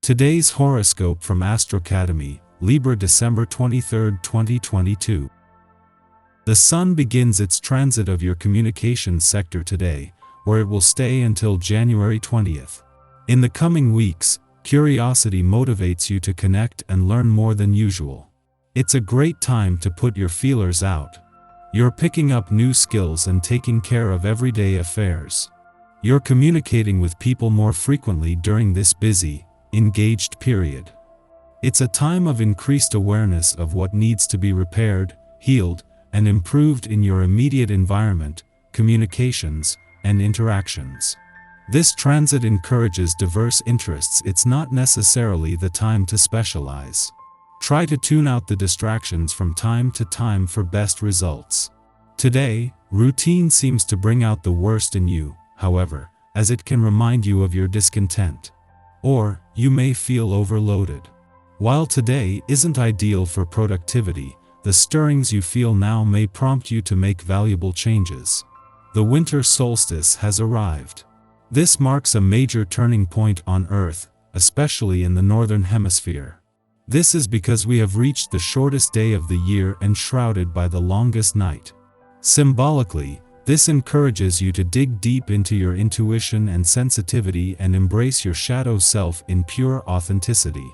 Today's horoscope from Astrocademy, Libra, December 23, 2022. The Sun begins its transit of your communications sector today, where it will stay until January 20th. In the coming weeks, curiosity motivates you to connect and learn more than usual. It's a great time to put your feelers out. You're picking up new skills and taking care of everyday affairs. You're communicating with people more frequently during this busy, engaged period. It's a time of increased awareness of what needs to be repaired, healed, and improved in your immediate environment, communications, and interactions. This transit encourages diverse interests. It's not necessarily the time to specialize. Try to tune out the distractions from time to time for best results. Today, routine seems to bring out the worst in you, however, as it can remind you of your discontent. Or, you may feel overloaded. While today isn't ideal for productivity, the stirrings you feel now may prompt you to make valuable changes. The winter solstice has arrived. This marks a major turning point on Earth, especially in the northern hemisphere. This is because we have reached the shortest day of the year and shrouded by the longest night. Symbolically, this encourages you to dig deep into your intuition and sensitivity and embrace your shadow self in pure authenticity.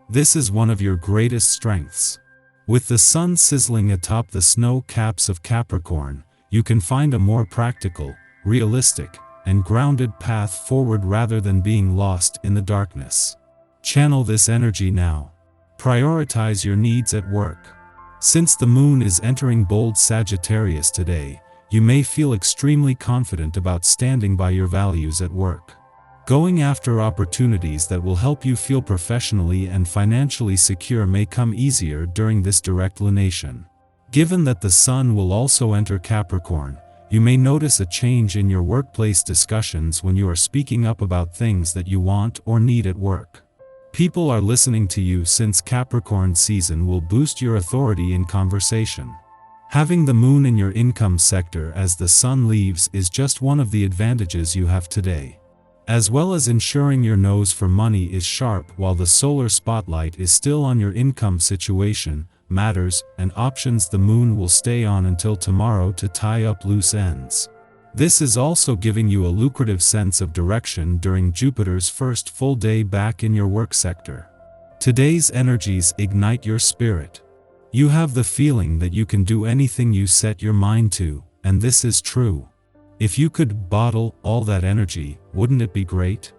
This is one of your greatest strengths. With the sun sizzling atop the snow caps of Capricorn, you can find a more practical, realistic, and grounded path forward rather than being lost in the darkness. Channel this energy now. Prioritize your needs at work. Since the moon is entering bold Sagittarius today, you may feel extremely confident about standing by your values at work. Going after opportunities that will help you feel professionally and financially secure may come easier during this direct lunation. Given that the sun will also enter Capricorn, you may notice a change in your workplace discussions when you are speaking up about things that you want or need at work. People are listening to you since Capricorn season will boost your authority in conversation. Having the moon in your income sector as the sun leaves is just one of the advantages you have today. As well as ensuring your nose for money is sharp while the solar spotlight is still on your income situation, matters, and options, the moon will stay on until tomorrow to tie up loose ends. This is also giving you a lucrative sense of direction during Jupiter's first full day back in your work sector. Today's energies ignite your spirit. You have the feeling that you can do anything you set your mind to, and this is true. If you could bottle all that energy, wouldn't it be great?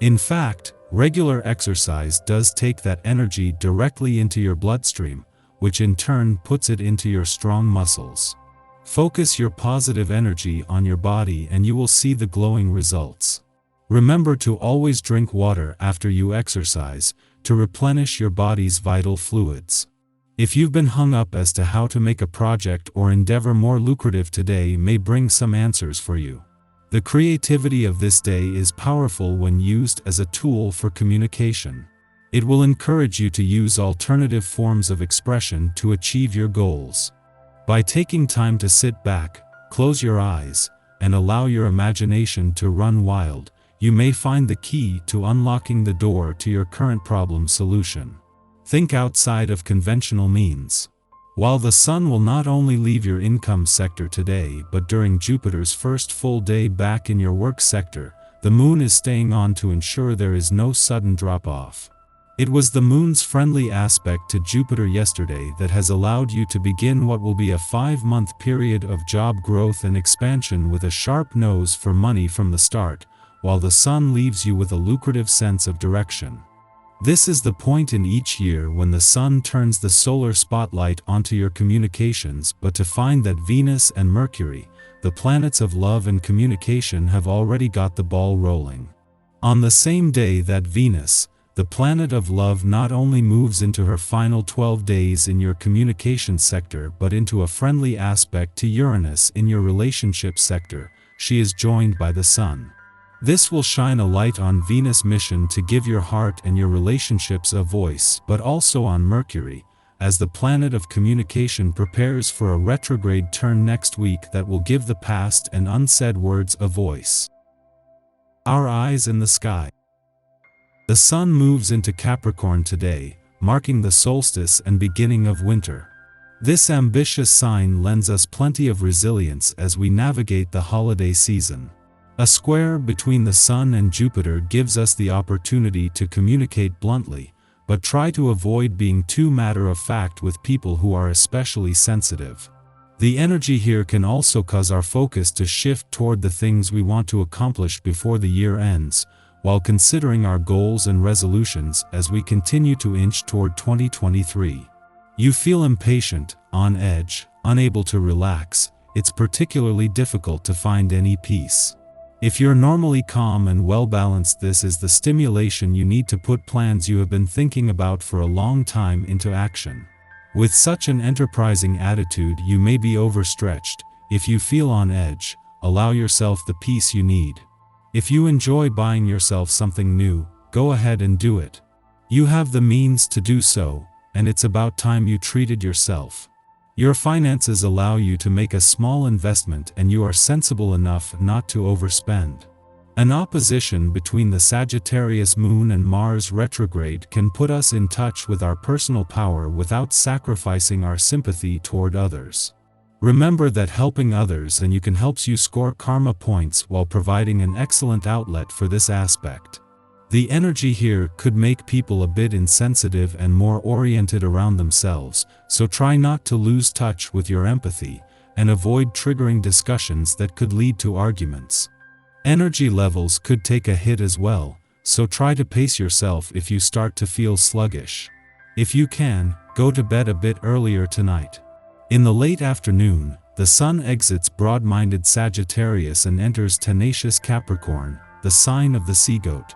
In fact, regular exercise does take that energy directly into your bloodstream, which in turn puts it into your strong muscles. Focus your positive energy on your body and you will see the glowing results. Remember to always drink water after you exercise, to replenish your body's vital fluids. If you've been hung up as to how to make a project or endeavor more lucrative, today may bring some answers for you. The creativity of this day is powerful when used as a tool for communication. It will encourage you to use alternative forms of expression to achieve your goals. By taking time to sit back, close your eyes, and allow your imagination to run wild, you may find the key to unlocking the door to your current problem solution. Think outside of conventional means. While the sun will not only leave your income sector today but during Jupiter's first full day back in your work sector, the moon is staying on to ensure there is no sudden drop-off. It was the moon's friendly aspect to Jupiter yesterday that has allowed you to begin what will be a 5-month period of job growth and expansion with a sharp nose for money from the start, while the sun leaves you with a lucrative sense of direction. This is the point in each year when the sun turns the solar spotlight onto your communications, but to find that Venus and Mercury, the planets of love and communication, have already got the ball rolling. On the same day that Venus, the planet of love, not only moves into her final 12 days in your communication sector but into a friendly aspect to Uranus in your relationship sector, she is joined by the sun. This will shine a light on Venus' mission to give your heart and your relationships a voice, but also on Mercury, as the planet of communication prepares for a retrograde turn next week that will give the past and unsaid words a voice. Our eyes in the sky. The Sun moves into Capricorn today, marking the solstice and beginning of winter. This ambitious sign lends us plenty of resilience as we navigate the holiday season. A square between the Sun and Jupiter gives us the opportunity to communicate bluntly, but try to avoid being too matter-of-fact with people who are especially sensitive. The energy here can also cause our focus to shift toward the things we want to accomplish before the year ends, while considering our goals and resolutions as we continue to inch toward 2023. You feel impatient, on edge, unable to relax. It's particularly difficult to find any peace. If you're normally calm and well-balanced, this is the stimulation you need to put plans you have been thinking about for a long time into action. With such an enterprising attitude, you may be overstretched. If you feel on edge, allow yourself the peace you need. If you enjoy buying yourself something new, go ahead and do it. You have the means to do so, and it's about time you treated yourself. Your finances allow you to make a small investment, and you are sensible enough not to overspend. An opposition between the Sagittarius moon and Mars retrograde can put us in touch with our personal power without sacrificing our sympathy toward others. Remember that helping others and you can helps you score karma points while providing an excellent outlet for this aspect. The energy here could make people a bit insensitive and more oriented around themselves, so try not to lose touch with your empathy, and avoid triggering discussions that could lead to arguments. Energy levels could take a hit as well, so try to pace yourself if you start to feel sluggish. If you can, go to bed a bit earlier tonight. In the late afternoon, the Sun exits broad-minded Sagittarius and enters tenacious Capricorn, the sign of the sea goat.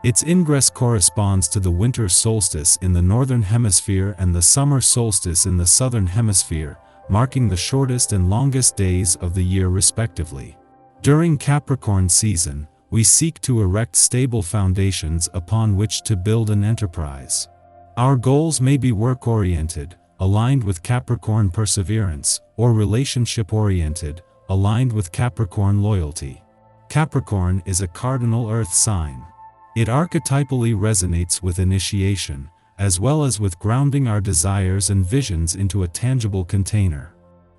Its ingress corresponds to the winter solstice in the northern hemisphere and the summer solstice in the southern hemisphere, marking the shortest and longest days of the year respectively. During Capricorn season, we seek to erect stable foundations upon which to build an enterprise. Our goals may be work-oriented, aligned with Capricorn perseverance, or relationship-oriented, aligned with Capricorn loyalty. Capricorn is a cardinal earth sign. It archetypally resonates with initiation, as well as with grounding our desires and visions into a tangible container.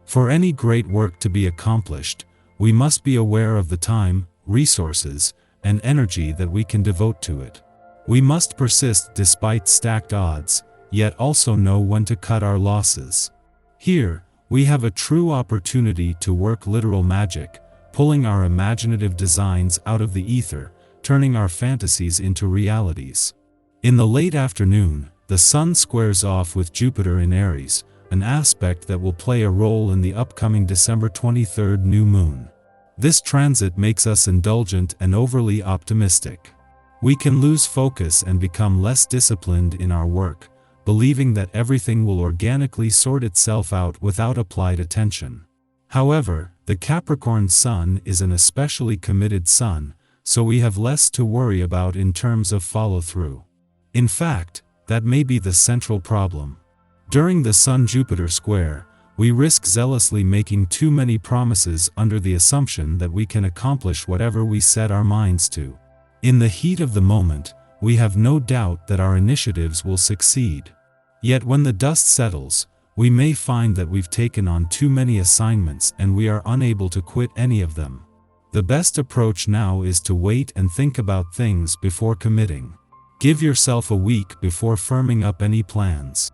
For any great work to be accomplished, we must be aware of the time, resources, and energy that we can devote to it. We must persist despite stacked odds, yet also know when to cut our losses. Here, we have a true opportunity to work literal magic, pulling our imaginative designs out of the ether, turning our fantasies into realities. In the late afternoon, the Sun squares off with Jupiter in Aries, an aspect that will play a role in the upcoming December 23rd new moon. This transit makes us indulgent and overly optimistic. We can lose focus and become less disciplined in our work, believing that everything will organically sort itself out without applied attention. However, the Capricorn Sun is an especially committed sun, so we have less to worry about in terms of follow-through. In fact, that may be the central problem. During the Sun-Jupiter square, we risk zealously making too many promises under the assumption that we can accomplish whatever we set our minds to. In the heat of the moment, we have no doubt that our initiatives will succeed. Yet when the dust settles, we may find that we've taken on too many assignments and we are unable to quit any of them. The best approach now is to wait and think about things before committing. Give yourself a week before firming up any plans.